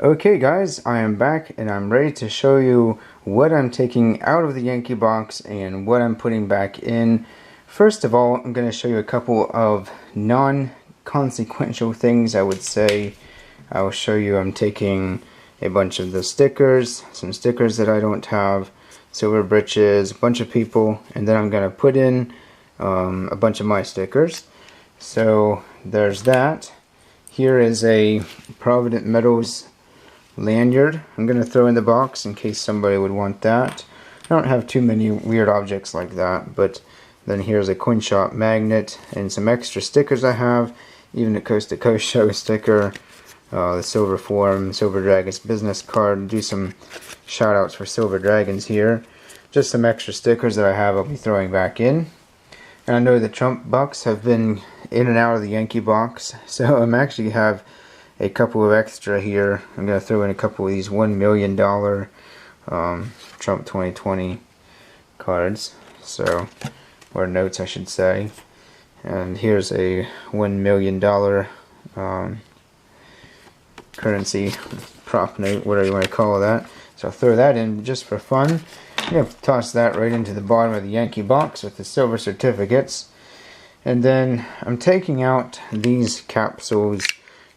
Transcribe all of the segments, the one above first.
Okay guys, I am back and I'm ready to show you what I'm taking out of the Yankee box and what I'm putting back in. First of all, I'm going to show you a couple of non-consequential things, I would say. I will show you I'm taking a bunch of the stickers, some stickers that I don't have, silver britches, a bunch of people, and then I'm going to put in a bunch of my stickers. So there's that. Here is a Provident Metals lanyard I'm going to throw in the box in case somebody would want that. I don't have too many weird objects like that, but then here's a coin shop magnet and some extra stickers I have, even a Coast to Coast show sticker, the Silver Forum, Silver Dragons business card. Do some shout outs for Silver Dragons here. Just some extra stickers that I have I'll be throwing back in. And I know the Trump bucks have been in and out of the Yankee box, so I'm actually have a couple of extra here. I'm going to throw in a couple of these $1 million Trump 2020 cards, so, or notes I should say. And here's a $1 million currency prop note, whatever you want to call that. So I'll throw that in just for fun. I'm going to toss that right into the bottom of the Yankee box with the silver certificates. And then I'm taking out these capsules.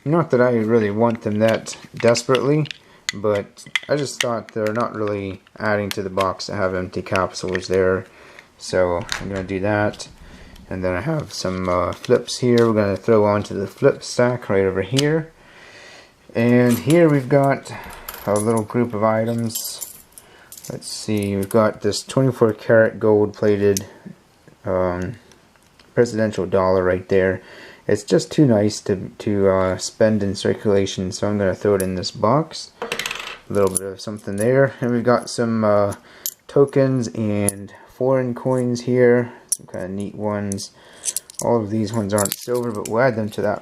Not that I really want them that desperately, but I just thought they're not really adding to the box to have empty capsules there. So I'm going to do that. And then I have some flips here. We're going to throw onto the flip stack right over here. And here we've got a little group of items. Let's see, we've got this 24 karat gold plated presidential dollar right there. It's just too nice to spend in circulation, so I'm going to throw it in this box. A little bit of something there. And we've got some tokens and foreign coins here. Some kind of neat ones. All of these ones aren't silver, but we'll add them to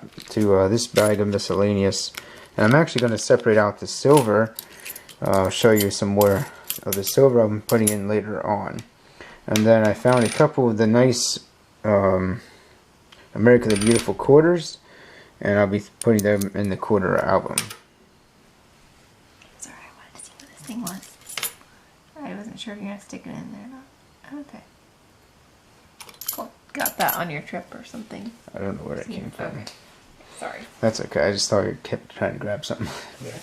this bag of miscellaneous. And I'm actually going to separate out the silver. I'll show you some more of the silver I'm putting in later on. And then I found a couple of the nice America the Beautiful quarters, and I'll be putting them in the quarter album. Sorry, I wanted to see what this thing was. I wasn't sure if you're going to stick it in there or not. Okay. Cool. Got that on your trip or something? I don't know where it came from. Okay. Sorry. That's okay, I just thought you kept trying to grab something. Yeah.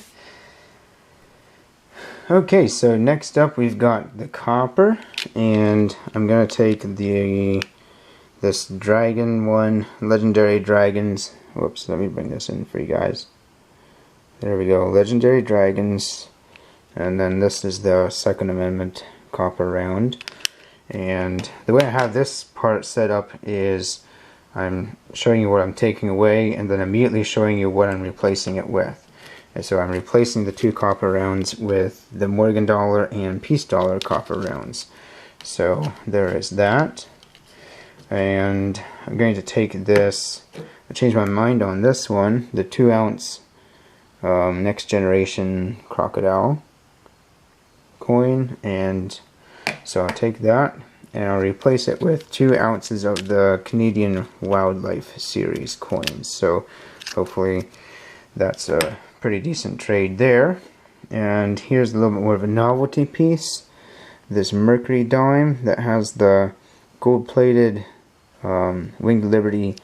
Okay, so next up we've got the copper, and I'm going to take this dragon one, legendary dragons. Whoops, let me bring this in for you guys. There we go, legendary dragons. And then this is the Second Amendment copper round. And the way I have this part set up is I'm showing you what I'm taking away and then immediately showing you what I'm replacing it with. And so I'm replacing the two copper rounds with the Morgan dollar and Peace dollar copper rounds. So there is that. And I'm going to take this, I changed my mind on this one, the 2 ounce next generation crocodile coin, and so I'll take that and I'll replace it with 2 ounces of the Canadian Wildlife series coins. So hopefully that's a pretty decent trade there. And here's a little bit more of a novelty piece, this Mercury dime that has the gold plated Winged Liberty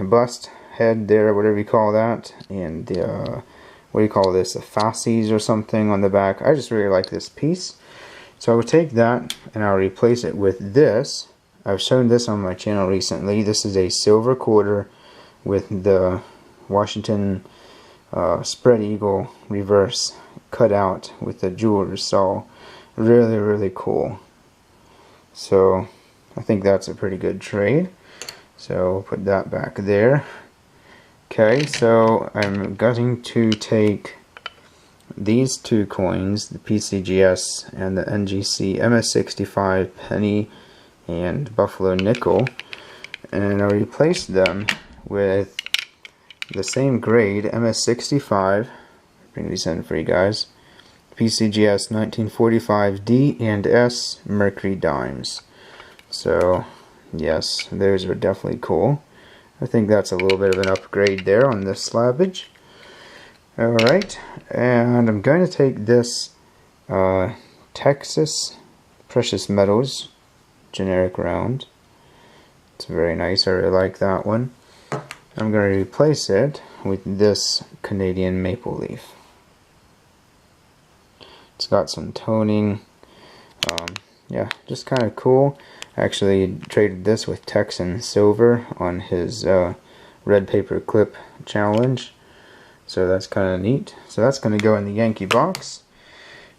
bust head there, whatever you call that, and what do you call this, the fasces or something on the back. I just really like this piece, so I will take that and I'll replace it with this. I've shown this on my channel recently. This is a silver quarter with the Washington spread eagle reverse cut out with the jewelers, so really cool. So I think that's a pretty good trade. So we'll put that back there. Okay, so I'm going to take these 2 coins, the PCGS and the NGC MS65 penny and Buffalo nickel, and I'll replace them with the same grade MS65. Bring these in for you guys. PCGS 1945 D and S Mercury dimes. So yes, those are definitely cool. I think that's a little bit of an upgrade there on this slabbage. Alright, and I'm going to take this Texas Precious Metals generic round. It's very nice, I really like that one. I'm going to replace it with this Canadian Maple Leaf. It's got some toning. Yeah, just kind of cool. I actually traded this with Texan Silver on his red paper clip challenge. So that's kind of neat. So that's going to go in the Yankee box.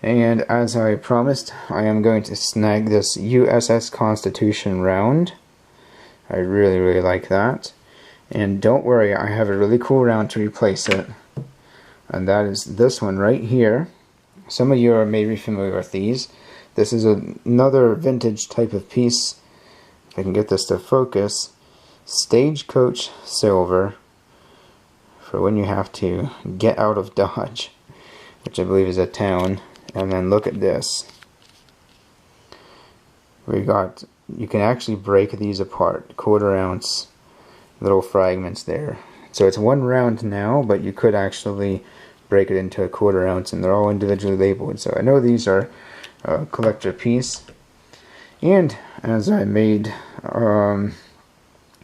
And as I promised, I am going to snag this USS Constitution round. I really like that. And don't worry, I have a really cool round to replace it. And that is this one right here. Some of you are maybe familiar with these. This is another vintage type of piece. If I can get this to focus. Stagecoach silver. For when you have to get out of Dodge. Which I believe is a town. And then look at this. You can actually break these apart. 1/4 ounce little fragments there. So it's 1 round now, but you could actually break it into a 1/4 ounce, and they're all individually labeled. So I know these are a collector piece. And as I made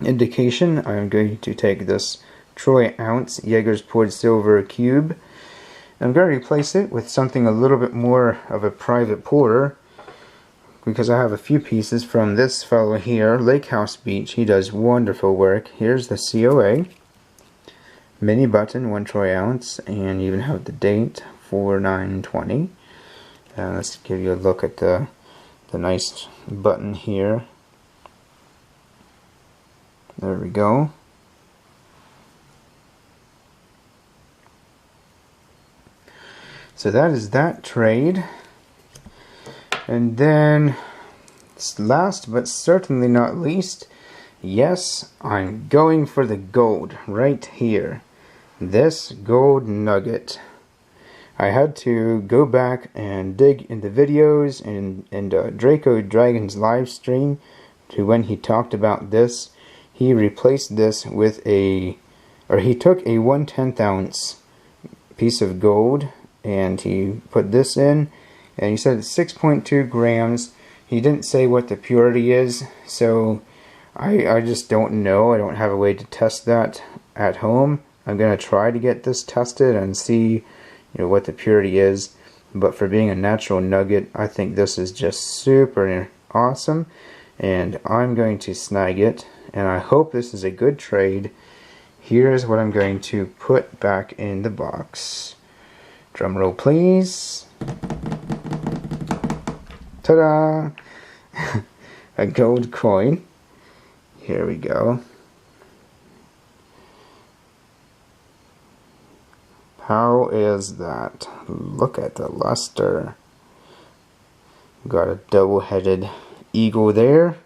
indication, I'm going to take this troy ounce Jaeger's poured silver cube. I'm going to replace it with something a little bit more of a private pourer, because I have a few pieces from this fellow here, Lake House Beach. He does wonderful work. Here's the COA. Mini button, 1 troy ounce, and you even have the date, 4/9/20. Let's give you a look at the nice button here. There we go. So that is that trade. And then, last but certainly not least, yes, I'm going for the gold right here. This gold nugget. I had to go back and dig into videos and Draco Dragon's live stream to when he talked about this. He replaced this with he took a 1/10 ounce piece of gold and he put this in, and he said it's 6.2 grams. He didn't say what the purity is, so I just don't know. I don't have a way to test that at home. I'm going to try to get this tested and see what the purity is. But for being a natural nugget, I think this is just super awesome. And I'm going to snag it. And I hope this is a good trade. Here's what I'm going to put back in the box. Drum roll, please. Ta-da! A gold coin. Here we go. How is that? Look at the luster. Got a double-headed eagle there.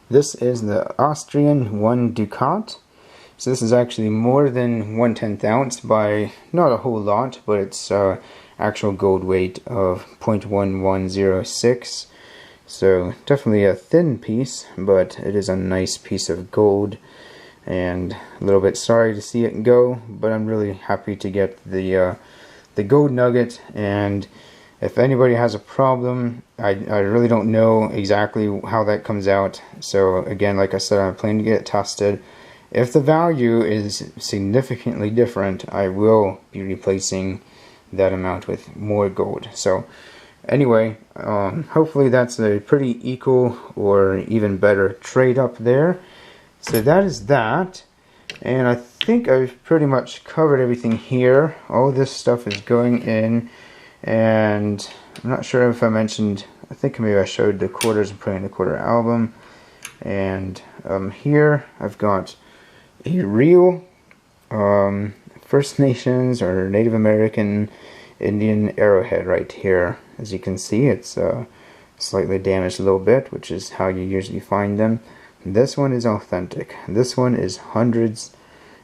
This is the Austrian 1 Ducat. So this is actually more than 1/10 ounce by not a whole lot, but it's actual gold weight of 0.1106. So definitely a thin piece, but it is a nice piece of gold. And a little bit sorry to see it go, but I'm really happy to get the gold nugget. And if anybody has a problem, I really don't know exactly how that comes out. So again, like I said, I'm planning to get it tested. If the value is significantly different, I will be replacing that amount with more gold. So anyway, hopefully that's a pretty equal or even better trade up there. So that is that, and I think I've pretty much covered everything here. All this stuff is going in, and I'm not sure if I mentioned, I think maybe I showed the quarters and putting the quarter album. And here I've got a real First Nations or Native American Indian arrowhead right here. As you can see, it's slightly damaged a little bit, which is how you usually find them. This one is authentic. This one is hundreds,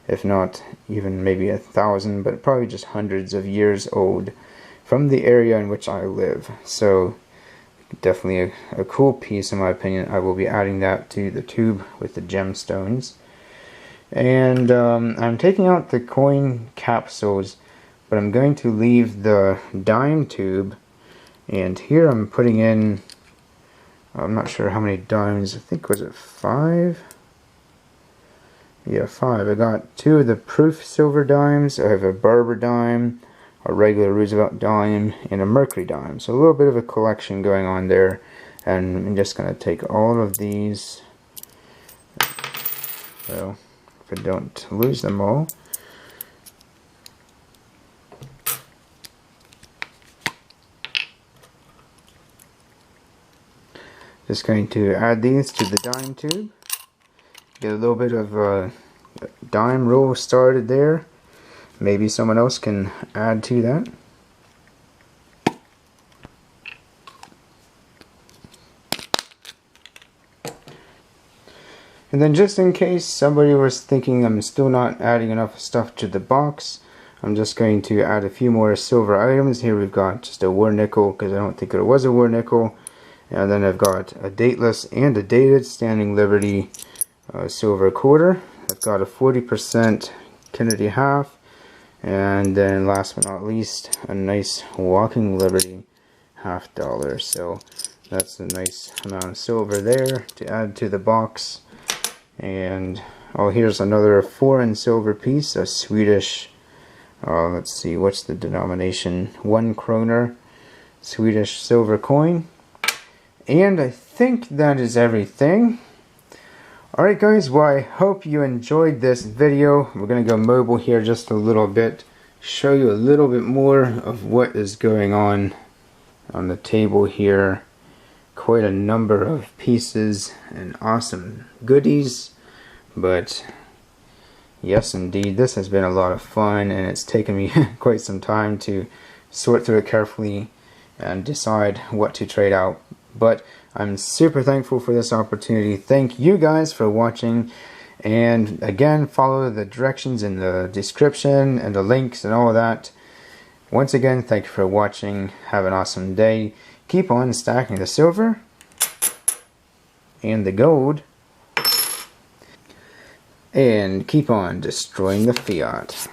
if not even maybe 1,000, but probably just hundreds of years old from the area in which I live. So definitely a cool piece in my opinion. I will be adding that to the tube with the gemstones. And I'm taking out the coin capsules, but I'm going to leave the dime tube. And here I'm putting in, I'm not sure how many dimes, I think was it 5? Yeah, 5. I got 2 of the proof silver dimes. I have a Barber dime, a regular Roosevelt dime, and a Mercury dime. So a little bit of a collection going on there. And I'm just going to take all of these, well, if I don't lose them all. Just going to add these to the dime tube. Get a little bit of dime roll started there. Maybe someone else can add to that. And then just in case somebody was thinking I'm still not adding enough stuff to the box, I'm just going to add a few more silver items. Here we've got just a war nickel, because I don't think there was a war nickel. And then I've got a dateless and a dated Standing Liberty silver quarter. I've got a 40% Kennedy half. And then last but not least, a nice Walking Liberty $50. So that's a nice amount of silver there to add to the box. And oh, here's another foreign silver piece, a Swedish, let's see, what's the denomination? 1 kroner Swedish silver coin. And I think that is everything. Alright guys, well, I hope you enjoyed this video. We're going to go mobile here just a little bit, show you a little bit more of what is going on the table here. Quite a number of pieces and awesome goodies, but yes indeed, this has been a lot of fun, and it's taken me quite some time to sort through it carefully and decide what to trade out. But I'm super thankful for this opportunity. Thank you guys for watching, and again, follow the directions in the description and the links and all of that. Once again, thank you for watching. Have an awesome day. Keep on stacking the silver and the gold, and keep on destroying the fiat.